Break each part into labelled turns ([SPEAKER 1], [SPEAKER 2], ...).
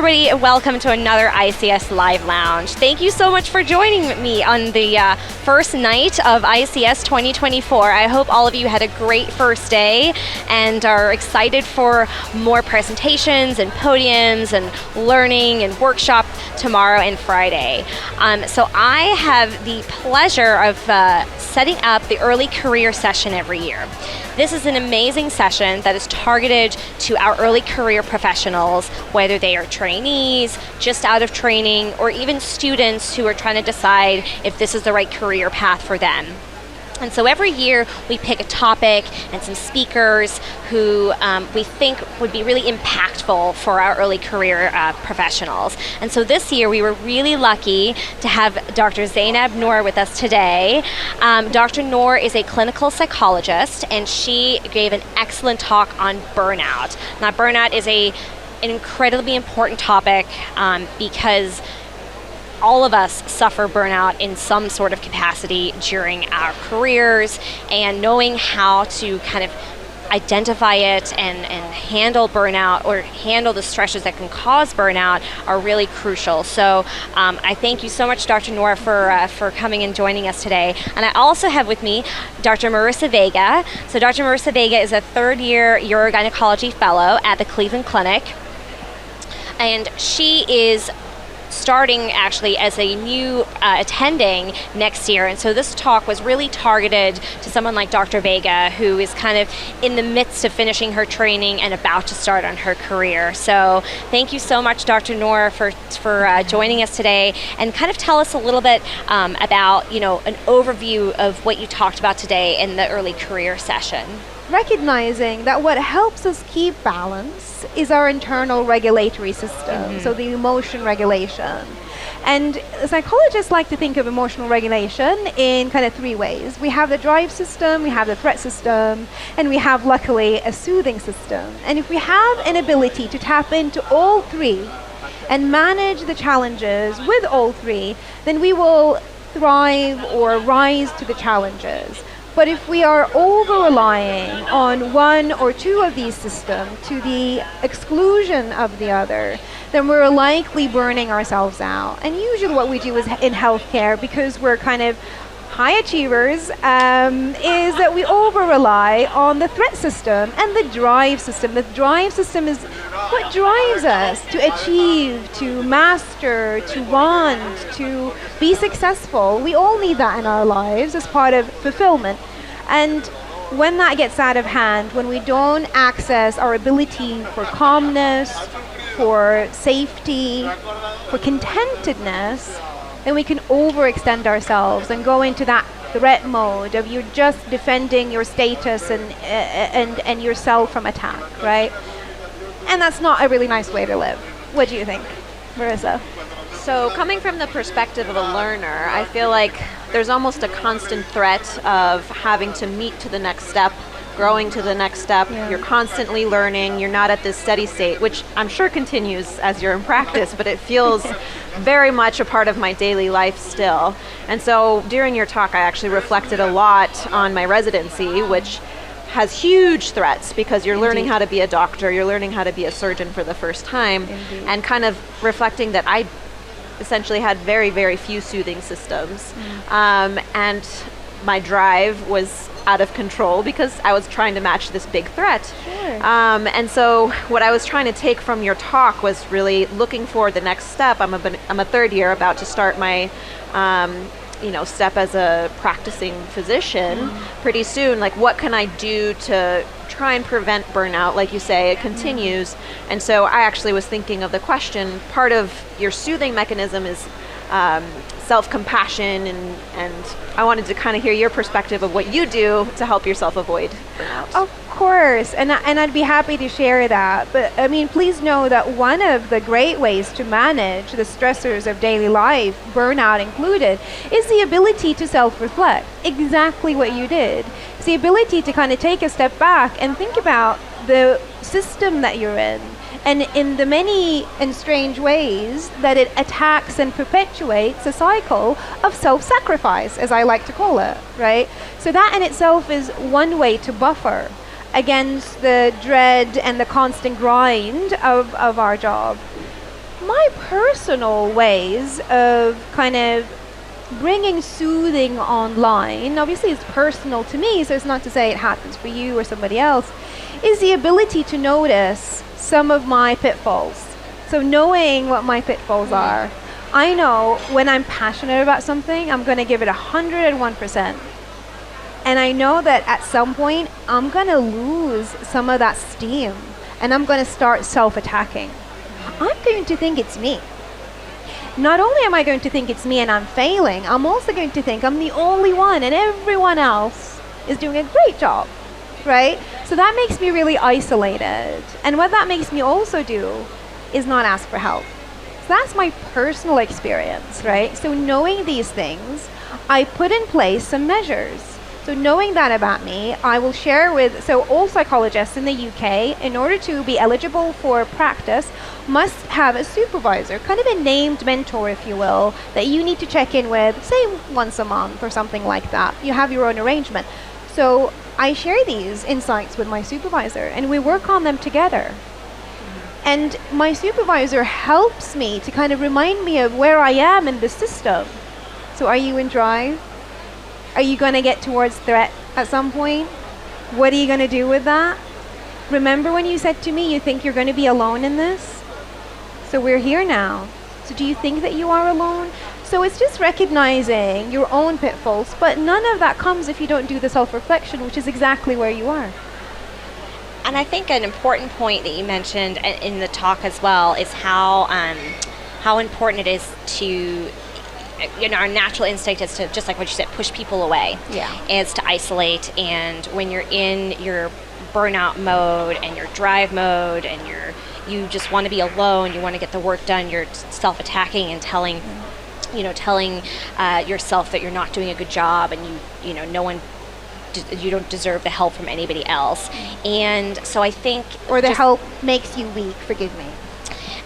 [SPEAKER 1] everybody, and welcome to another ICS Live Lounge. Thank you so much for joining me on the first night of ICS 2024. I hope all of you had a great first day and are excited for more presentations and podiums and learning and workshop tomorrow and Friday. So I have the pleasure of setting up the early career session every year. This is an amazing session that is targeted to our early career professionals, whether they are trainees, just out of training, or even students who are trying to decide if this is the right career path for them. And so every year we pick a topic and some speakers who we think would be really impactful for our early career professionals. And so this year we were really lucky to have Dr. Zainab Noor with us today. Dr. Noor is a clinical psychologist, and she gave an excellent talk on burnout. Now, burnout is an incredibly important topic because all of us suffer burnout in some sort of capacity during our careers, and knowing how to kind of identify it and handle burnout or handle the stresses that can cause burnout are really crucial. So I thank you so much, Dr. Noor, for coming and joining us today. And I also have with me Dr. Marissa Vega. So Dr. Marissa Vega is a third-year urogynecology fellow at the Cleveland Clinic, and she is starting actually as a new attending next year. And so this talk was really targeted to someone like Dr. Vega, who is kind of in the midst of finishing her training and about to start on her career. So thank you so much, Dr. Noor, for joining us today, and kind of tell us a little bit about, an overview of what you talked about today in the early career session.
[SPEAKER 2] Recognizing that what helps us keep balance is our internal regulatory system, so the emotion regulation. And psychologists like to think of emotional regulation in kind of three ways. We have the drive system, we have the threat system, and we have, luckily, a soothing system. And if we have an ability to tap into all three and manage the challenges with all three, then we will thrive or rise to the challenges. But if we are over-relying on one or two of these systems to the exclusion of the other, then we're likely burning ourselves out. And usually what we do is in healthcare, because we're kind of high achievers, is that we over-rely on the threat system and the drive system. The drive system is what drives us to achieve, to master, to want, to be successful. We all need that in our lives as part of fulfillment. And when that gets out of hand, when we don't access our ability for calmness, for safety, for contentedness, then we can overextend ourselves and go into that threat mode of you're just defending your status and yourself from attack, right? And that's not a really nice way to live. What do you think, Marissa?
[SPEAKER 3] So coming from the perspective of a learner, I feel like there's almost a constant threat of having to meet to the next step, growing to the next step. Yeah. You're constantly learning. You're not at this steady state, which I'm sure continues as you're in practice, but it feels very much a part of my daily life still. And so during your talk, I actually reflected a lot on my residency, which has huge threats because you're learning how to be a doctor, you're learning how to be a surgeon for the first time, and kind of reflecting that I essentially had very, very few soothing systems. And my drive was out of control because I was trying to match this big threat. Sure. And so what I was trying to take from your talk was really looking for the next step. I'm a third year, about to start my step as a practicing physician pretty soon. Like, what can I do to try and prevent burnout? Like you say, it continues. And so I actually was thinking of the question, part of your soothing mechanism is self-compassion, and I wanted to kind of hear your perspective of what you do to help yourself avoid burnout.
[SPEAKER 2] Of course, and I'd be happy to share that. But I mean, please know that one of the great ways to manage the stressors of daily life, burnout included, is the ability to self-reflect. Exactly what you did. It's the ability to kind of take a step back and think about the system that you're in, and in the many and strange ways that it attacks and perpetuates a cycle of self-sacrifice, as I like to call it, right? So that in itself is one way to buffer against the dread and the constant grind of our job. my personal ways of kind of bringing soothing online, obviously it's personal to me, so it's not to say it happens for you or somebody else, is the ability to notice some of my pitfalls. So knowing what my pitfalls are. I know when I'm passionate about something, I'm going to give it 101%. And I know that at some point, I'm going to lose some of that steam and I'm going to start self-attacking. I'm going to think it's me. Not only am I going to think it's me and I'm failing, I'm also going to think I'm the only one and everyone else is doing a great job, right? So that makes me really isolated. And what that makes me also do is not ask for help. So that's my personal experience, right? So knowing these things, I put in place some measures. So knowing that about me, I will share with, so all psychologists in the UK, in order to be eligible for practice, must have a supervisor, kind of a named mentor, if you will, that you need to check in with, say once a month or something like that. You have your own arrangement. So I share these insights with my supervisor and we work on them together. And my supervisor helps me to kind of remind me of where I am in the system. So are you in drive? Are you going to get towards threat at some point? What are you going to do with that? Remember when you said to me, you think you're going to be alone in this? So we're here now. So do you think that you are alone? So it's just recognizing your own pitfalls, but none of that comes if you don't do the self-reflection, which is exactly where you are.
[SPEAKER 1] And I think an important point that you mentioned in the talk as well is how important it is to, our natural instinct is to, just like what you said, push people away.
[SPEAKER 2] Yeah.
[SPEAKER 1] Is to isolate. And when you're in your burnout mode and your drive mode and you just want to be alone, you want to get the work done, you're self-attacking and telling yourself that you're not doing a good job and you don't deserve the help from anybody else. And so I think...
[SPEAKER 2] Or the help makes you weak, forgive me.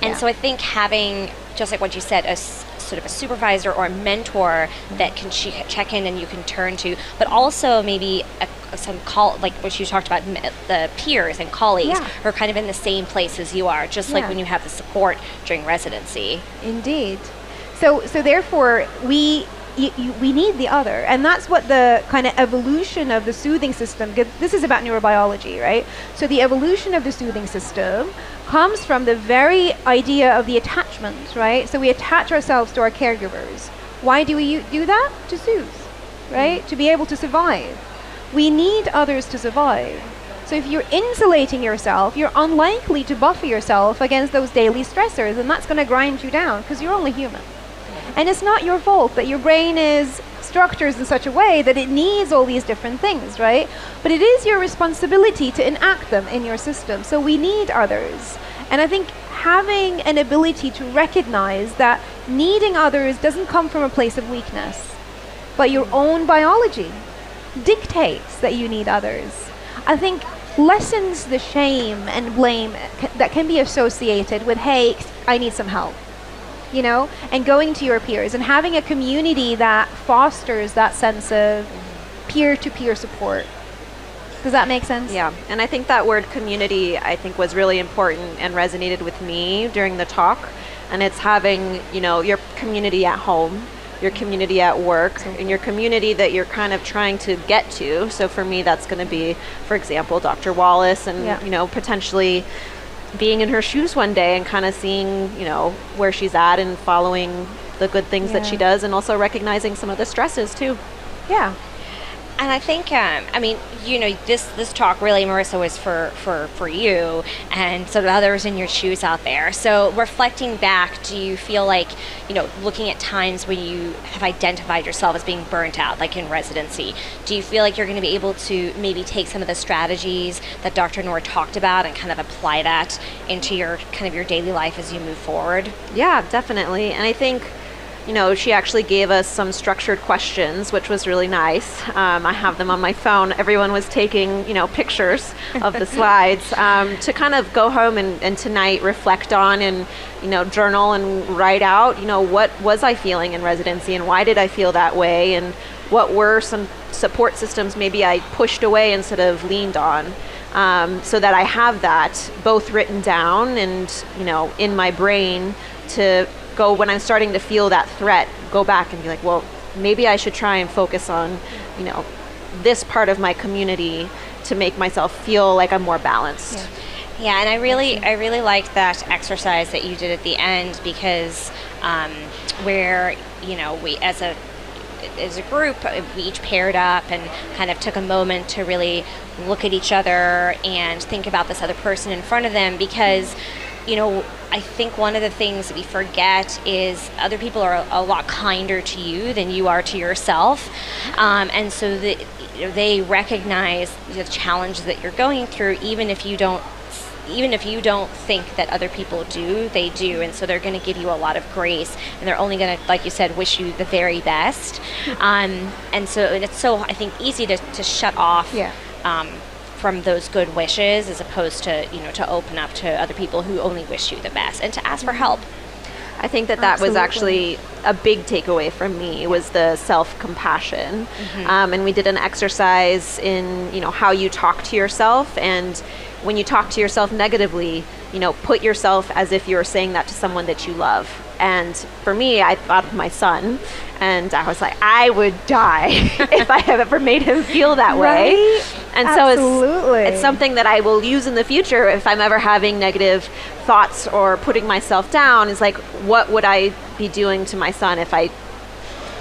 [SPEAKER 1] And so I think having, just like what you said, a sort of a supervisor or a mentor that can check in and you can turn to, but also maybe like what you talked about, the peers and colleagues who are kind of in the same place as you are, just like when you have the support during residency.
[SPEAKER 2] Indeed. So therefore, we need the other, and that's what the kind of evolution of the soothing system, this is about neurobiology, right? So the evolution of the soothing system comes from the very idea of the attachment, right? So we attach ourselves to our caregivers. Why do we do that? To soothe, right? To be able to survive. We need others to survive. So if you're insulating yourself, you're unlikely to buffer yourself against those daily stressors, and that's going to grind you down because you're only human. And it's not your fault that your brain is structured in such a way that it needs all these different things, right? But it is your responsibility to enact them in your system. So we need others. And I think having an ability to recognize that needing others doesn't come from a place of weakness, but your own biology dictates that you need others, I think lessens the shame and blame that can be associated with, hey, I need some help. And going to your peers and having a community that fosters that sense of peer-to-peer support. Does that make sense?
[SPEAKER 3] Yeah, and I think that word community, I think, was really important and resonated with me during the talk. And it's having, your community at home, your community at work, and your community that you're kind of trying to get to. So for me, that's going to be, for example, Dr. Wallace and, potentially being in her shoes one day and kind of seeing, where she's at and following the good things that she does, and also recognizing some of the stresses too.
[SPEAKER 2] Yeah.
[SPEAKER 1] And I think, this talk really, Marissa, was for you and sort of others in your shoes out there. So reflecting back, do you feel like, looking at times when you have identified yourself as being burnt out, like in residency, do you feel like you're going to be able to maybe take some of the strategies that Dr. Noor talked about and kind of apply that into your daily life as you move forward?
[SPEAKER 3] Yeah, definitely. And I think, she actually gave us some structured questions, which was really nice. I have them on my phone. Everyone was taking, pictures of the slides to kind of go home and tonight reflect on and, journal and write out, what was I feeling in residency and why did I feel that way, and what were some support systems maybe I pushed away instead of leaned on. so that I have that both written down and, you know, in my brain to go when I'm starting to feel that threat, go back and be like, well, maybe I should try and focus on, you know, this part of my community to make myself feel like I'm more balanced.
[SPEAKER 2] Yeah.
[SPEAKER 1] Yeah, and I really liked that exercise that you did at the end, because where, you know, we as a group, we each paired up and kind of took a moment to really look at each other and think about this other person in front of them, because, you know, I think one of the things that we forget is other people are a lot kinder to you than you are to yourself, and so they recognize the challenges that you're going through, even if you don't think that other people do, they do. And so they're going to give you a lot of grace, and they're only going to, like you said, wish you the very best. And it's so, I think, easy to shut off from those good wishes, as opposed to, you know, to open up to other people who only wish you the best and to ask for help.
[SPEAKER 3] I think that was actually a big takeaway from me, was the self-compassion. And we did an exercise in, you know, how you talk to yourself, and when you talk to yourself negatively, you know, put yourself as if you were saying that to someone that you love. And for me, I thought of my son, and I was like, I would die if I have ever made him feel that way.
[SPEAKER 2] Right?
[SPEAKER 3] And
[SPEAKER 2] Absolutely.
[SPEAKER 3] so it's something that I will use in the future if I'm ever having negative thoughts or putting myself down, is like, what would I be doing to my son if I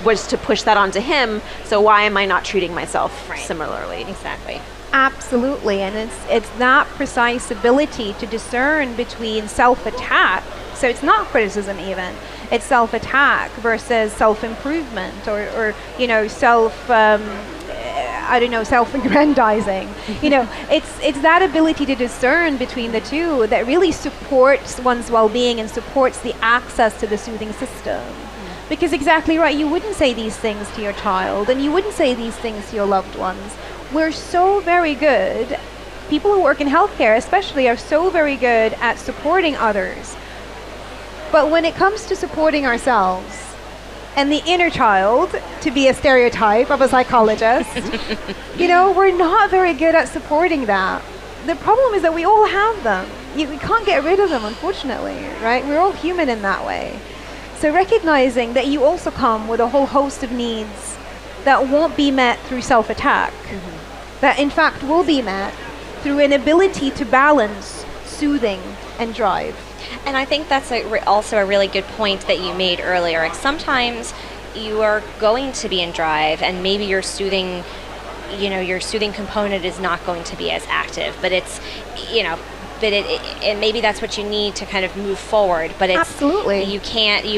[SPEAKER 3] was to push that onto him? So why am I not treating myself similarly?
[SPEAKER 1] Exactly.
[SPEAKER 2] Absolutely, and it's that precise ability to discern between self-attack, so it's not criticism even, it's self-attack versus self-improvement, or you know, self-aggrandizing. You know, it's that ability to discern between the two that really supports one's well-being and supports the access to the soothing system. Because exactly right, you wouldn't say these things to your child, and you wouldn't say these things to your loved ones. We're so very good, people who work in healthcare especially are so very good at supporting others. But when it comes to supporting ourselves and the inner child, to be a stereotype of a psychologist, you know, we're not very good at supporting that. The problem is that we all have them. We can't get rid of them, unfortunately, right? We're all human in that way. So recognizing that you also come with a whole host of needs that won't be met through self-attack, that in fact will be met through an ability to balance soothing and drive.
[SPEAKER 1] And I think that's also a really good point that you made earlier. Like, sometimes you are going to be in drive, and maybe your soothing component is not going to be as active, but it's, you know, and maybe that's what you need to kind of move forward. But it's
[SPEAKER 2] absolutely,
[SPEAKER 1] you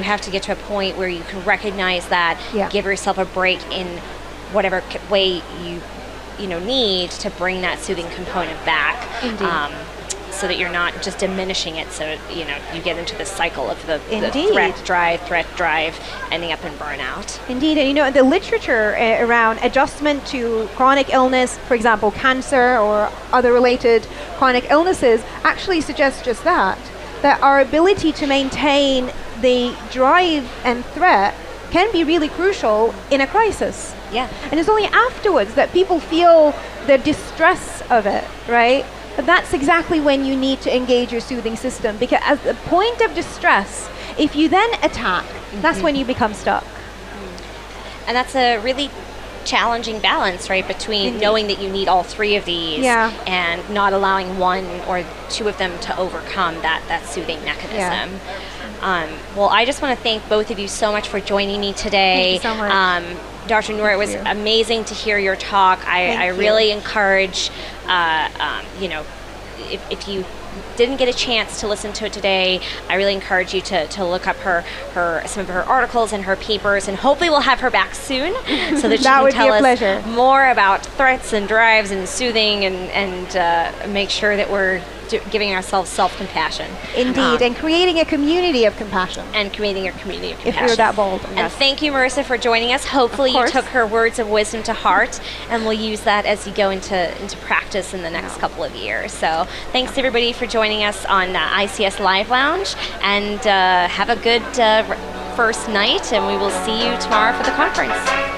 [SPEAKER 1] have to get to a point where you can recognize that, give yourself a break in whatever way you know need to bring that soothing component back.
[SPEAKER 2] Indeed.
[SPEAKER 1] So that you're not just diminishing it, so you know you get into the cycle of the threat drive, ending up in burnout.
[SPEAKER 2] Indeed, and you know, the literature around adjustment to chronic illness, for example cancer or other related chronic illnesses, actually suggests just that our ability to maintain the drive and threat can be really crucial in a crisis.
[SPEAKER 1] Yeah.
[SPEAKER 2] And it's only afterwards that people feel the distress of it, right? But that's exactly when you need to engage your soothing system, because at the point of distress, if you then attack, that's when you become stuck.
[SPEAKER 1] And that's a really challenging balance, right, between knowing that you need all three of these and not allowing one or two of them to overcome that soothing mechanism. Well, I just want to thank both of you so much for joining me today.
[SPEAKER 2] Thank you so much.
[SPEAKER 1] Dr. Noor, it was amazing to hear your talk. I really encourage, you know, if you didn't get a chance to listen to it today, I really encourage you to look up some of her articles and her papers, and hopefully we'll have her back soon so that she can tell us more about threats and drives and soothing and make sure that we're giving ourselves self-compassion.
[SPEAKER 2] Indeed, and creating a community of compassion.
[SPEAKER 1] If
[SPEAKER 2] you're that bold.
[SPEAKER 1] And thank you, Marissa, for joining us. Hopefully you took her words of wisdom to heart, and we'll use that as you go into practice in the next couple of years. So thanks everybody for joining us on ICS Live Lounge, and have a good first night, and we will see you tomorrow for the conference.